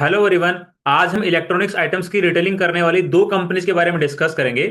Hello everyone. आज हम electronics items की रिटेलिंग करने वाली दो कंपनीज के बारे में डिस्कस करेंगे।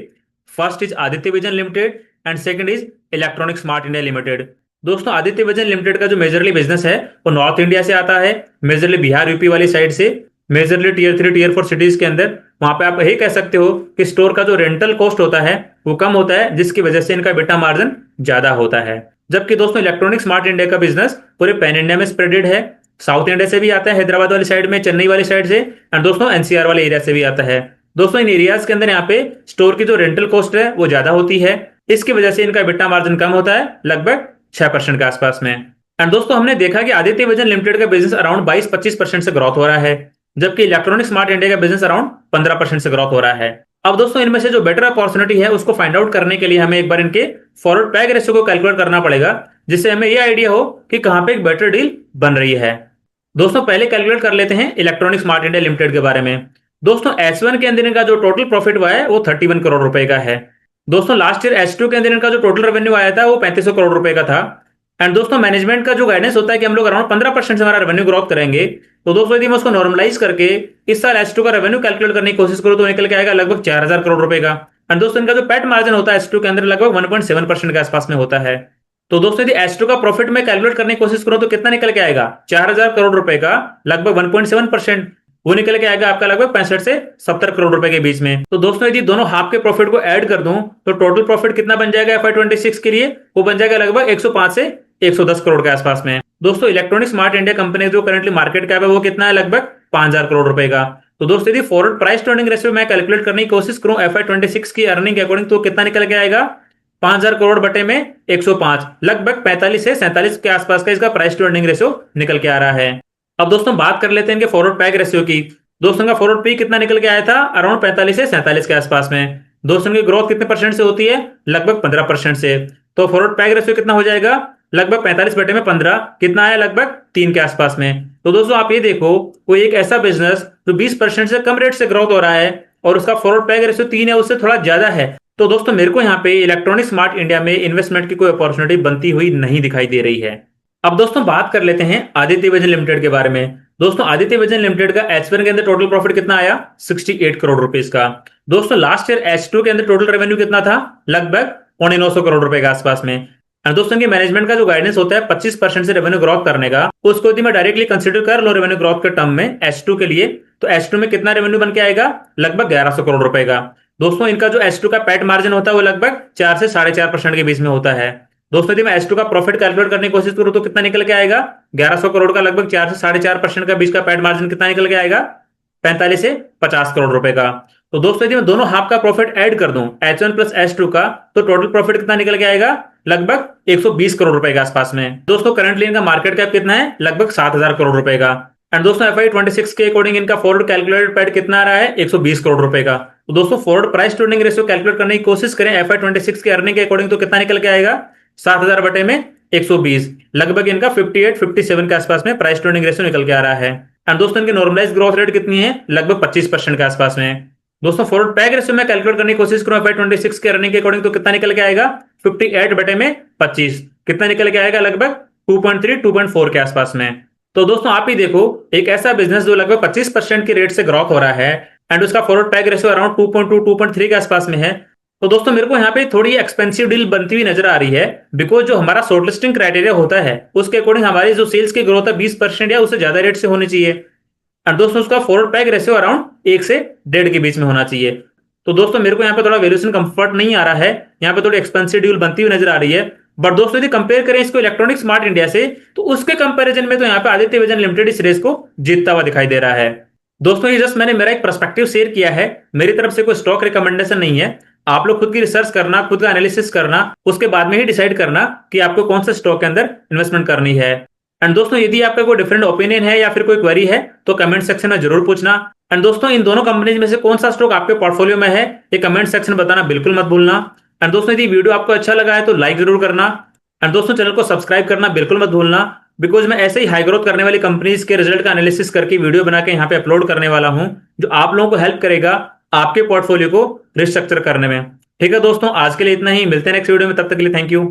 First is Aditya vision limited and second is electronic smart India limited. दोस्तों, आदित्य विजन लिमिटेड का जो मेजरली बिजनेस है वो नॉर्थ इंडिया से आता है, मेजरली बिहार यूपी वाली साइड से, मेजरली टीयर 3 टीयर 4 सिटीज के अंदर। वहां पे आप यही कह सकते हो कि स्टोर का जो रेंटल कॉस्ट होता है वो कम होता है, जिसकी वजह से इनका बेटा मार्जिन ज्यादा होता है। जबकि दोस्तों इलेक्ट्रॉनिक स्मार्ट इंडिया का बिजनेस पूरे पैन इंडिया में स्प्रेडेड है। साउथ इंडिया से भी आता है, हैदराबाद वाली साइड में, चेन्नई वाली साइड से, एंड दोस्तों एनसीआर वाले एरिया से भी आता है। दोस्तों इन एरियाज के अंदर यहाँ पे स्टोर की जो रेंटल कॉस्ट है वो ज्यादा होती है। इसकी वजह से इनका बिट्टा मार्जिन कम होता है, लगभग 6% के आसपास में। एंड दोस्तों हमने देखा कि आदित्य विजन लिमिटेड का बिजनेस अराउंड 22-25% से ग्रोथ हो रहा है, जबकि इलेक्ट्रॉनिक स्मार्ट इंडिया का बिजनेस अराउंड 15% से ग्रोथ हो रहा है। अब दोस्तों इनमें से जो बेटर अपॉर्चुनिटी है उसको फाइंड आउट करने के लिए हमें एक बार इनके फॉरवर्ड पैग रेशियो को कैलकुलेट करना पड़ेगा, जिससे हमें यह आइडिया हो कि कहां पे एक बेटर डील बन रही है। दोस्तों पहले कैलकुलेट कर लेते हैं इलेक्ट्रॉनिक स्मार्ट इंडिया लिमिटेड के बारे में। दोस्तों H1 के अंदर इनका जो टोटल प्रॉफिट हुआ है वो 31 करोड़ रुपए का है। दोस्तों लास्ट ईयर H2 के अंदर इनका जो टोटल रेवेन्यू आया था वो 3500 करोड़ रुपए का था। एंड दोस्तों मैनेजमेंट का जो गाइडेंस होता है कि हम लोग अराउंड 15% से हमारा रेवेन्यू ग्रोथ करेंगे। तो दोस्तों यदि मैं उसको नॉर्मलाइज करके इस साल H2 का रेवेन्यू कैलकुलेट करने की कोशिश करूं तो निकल के आएगा लगभग 4000 करोड़ रुपए का। एंड दोस्तों इनका जो पैट मार्जिन होता है H2 के अंदर लगभग 1.7% के आसपास में होता है। तो दोस्तों यदि H2 का प्रॉफिट में कैलकुलेट करने की कोशिश करो तो कितना निकल के आएगा? 4000 करोड़ रुपए का लगभग 1.7%, वो निकल के आएगा आपका लगभग 65 से 70 करोड़ रुपए के बीच में। तो दोस्तों यदि दोनों हाफ के प्रॉफिट को ऐड कर दूं तो टोटल प्रॉफिट कितना बन जाएगा FY26 के लिए? वो बन जाएगा लगभग 105 से 110 करोड़ के आसपास में। दोस्तों इलेक्ट्रॉनिक स्मार्ट इंडिया कंपनी जो करंटली मार्केट कैप है वो कितना है? लगभग 5000 करोड़ रुपए का। तो दोस्तों यदि forward price to earning ratio मैं कैलकुलेट करने की कोशिश करूं FY26 की अर्निंग के अकॉर्डिंग तो कितना निकल के आएगा? 5000 करोड़ बटे में 105, लगभग 45 से 47 के आसपास का इसका प्राइस टू अर्निंग रेशियो निकल के आ रहा है। अब दोस्तों बात कर लेते हैं इनके फॉरवर्ड पैग रेशियो की। दोस्तों का फॉरवर्ड पी कितना निकल के आया था? अराउंड 45 से 47 के आसपास में। दोस्तों की ग्रोथ कितने परसेंट से होती है? लगभग 15% से। तो फॉरवर्ड पैग रेशियो कितना हो जाएगा? लगभग 45 बटे में 15, कितना आया? लगभग 3 के आसपास में। तो दोस्तों आप ये देखो, कोई एक ऐसा बिजनेस जो 20% से कम रेट से ग्रोथ हो रहा है और उसका फॉरवर्ड पैग रेशियो 3 है, उससे थोड़ा ज्यादा है। तो दोस्तों मेरे को यहाँ पे इलेक्ट्रॉनिक स्मार्ट इंडिया में इन्वेस्टमेंट की कोई अपॉर्चुनिटी बनती हुई नहीं दिखाई दे रही है। अब दोस्तों बात कर लेते हैं आदित्य विजन लिमिटेड के बारे में। दोस्तों आदित्य विजन लिमिटेड का H1 के अंदर टोटल प्रॉफिट कितना आया? 68 करोड़ रुपीस का। दोस्तों लास्ट ईयर H2 के अंदर टोटल रेवेन्यू कितना था? लगभग 950 करोड़ रुपए के आसपास में। और दोस्तों की मैनेजमेंट का जो गाइडेंस होता है 25% से रेवेन्यू ग्रोथ करने का, उसको यदि मैं डायरेक्टली कंसिडर कर लो रेवेन्यू ग्रोथ के टर्म में H2 के लिए, तो H2 में कितना रेवेन्यू बन के आएगा? लगभग 1100 करोड़ रुपए का। दोस्तों इनका जो H2 का पैट मार्जिन होता है वो लगभग 4 से 4.5% के बीच में होता है। दोस्तों यदि मैं H2 का प्रॉफिट कैलकुलेट करने की कोशिश करूं तो कितना निकल के आएगा? 1100 करोड़ का लगभग 4 से 4.5% का बीच का पैट मार्जिन कितना निकल के आएगा? 45 से 50 करोड़ रुपए का। तो दोस्तों यदि मैं दोनों हाफ का प्रॉफिट ऐड कर दूं H1 प्लस H2 का, तो टोटल प्रॉफिट कितना निकल के आएगा? लगभग 120 करोड़ रुपए के आसपास में। दोस्तों करंटली इनका मार्केट कैप कितना है? लगभग 7000 करोड़ रुपए का। एंड दोस्तों FY26 के अकॉर्डिंग इनका फॉरवर्ड कैलकुलेटेड पैट कितना आ रहा है? 120 करोड़ रुपए का। तो दोस्तों forward price to earning ratio calculate करने की कोशिश करें FY26 के अर्निंग के अकॉर्डिंग तो कितना निकल के आएगा? 7000 बटे में 120, लगभग इनका 58-57 के आसपास में प्राइस टू अर्निंग रेशियो निकल के आ रहा है। एंड दोस्तों इनकी नॉर्मलाइज ग्रोथ रेट कितनी है? लगभग 25% के आसपास में। दोस्तों फॉरवर्ड पैग रेशियो में कैलकुलेट करने की कोशिश करूं FY26 के अर्निंग के अकॉर्डिंग तो कितना निकल के आएगा? 58 बटे में 25, कितना निकल के आएगा? लगभग 2.3-2.4 के आसपास में। तो दोस्तों आप ही देखो, एक ऐसा बिजनेस जो लगभग 25% की रेट से ग्रोथ हो रहा है एंड उसका फॉरवर्ड पैग रेशियो अराउंड 2.2-2.3 के आसपास में है। तो दोस्तों मेरे को यहाँ पे थोड़ी एक्सपेंसिव डील बनती हुई नजर आ रही है, बिकॉज जो हमारा शॉर्टलिस्टिंग क्राइटेरिया होता है उसके अकॉर्डिंग हमारी जो सेल्स की ग्रोथ है 20% या उससे ज्यादा रेट से होनी चाहिए। और दोस्तों उसका फॉरवर्ड पैग रेशियो अराउंड 1 से 1.5 के बीच में होना चाहिए। तो दोस्तों मेरे को यहाँ पे थोड़ा वैल्यूएशन कंफर्ट नहीं आ रहा है, यहाँ पे थोड़ी एक्सपेंसिव डील बनती हुई नजर आ रही है। बट दोस्तों यदि कंपेयर करें इसको इलेक्ट्रॉनिक स्मार्ट इंडिया से, तो उसके कंपैरिजन में तो यहाँ पे आदित्य विजन लिमिटेड इस रेस को जीतता हुआ दिखाई दे रहा है। दोस्तों ये जस्ट मैंने मेरा एक पर्सपेक्टिव शेयर किया है, मेरी तरफ से कोई स्टॉक रिकमेंडेशन नहीं है। आप लोग खुद की रिसर्च करना, खुद का एनालिसिस करना, उसके बाद में ही डिसाइड करना कि आपको कौन से स्टॉक के अंदर इन्वेस्टमेंट करनी है। एंड दोस्तों यदि आपका कोई डिफरेंट ओपिनियन है या फिर कोई क्वेरी है तो कमेंट सेक्शन में जरूर पूछना। एंड दोस्तों इन दोनों कंपनीज में से कौन सा स्टॉक आपके पोर्टफोलियो में है ये कमेंट सेक्शन में बताना बिल्कुल मत भूलना। एंड दोस्तों यदि वीडियो आपको अच्छा लगा है तो लाइक जरूर करना। एंड दोस्तों चैनल को सब्सक्राइब करना बिल्कुल मत भूलना, बिकॉज मैं ऐसे ही हाई ग्रोथ करने वाली कंपनीज के रिजल्ट का एनालिसिस करके वीडियो बना के यहाँ पे अपलोड करने वाला हूं, जो आप लोगों को हेल्प करेगा आपके पोर्टफोलियो को रिस्ट्रक्चर करने में। ठीक है दोस्तों, आज के लिए इतना ही, मिलते हैं नेक्स्ट वीडियो में, तब तक के लिए थैंक यू।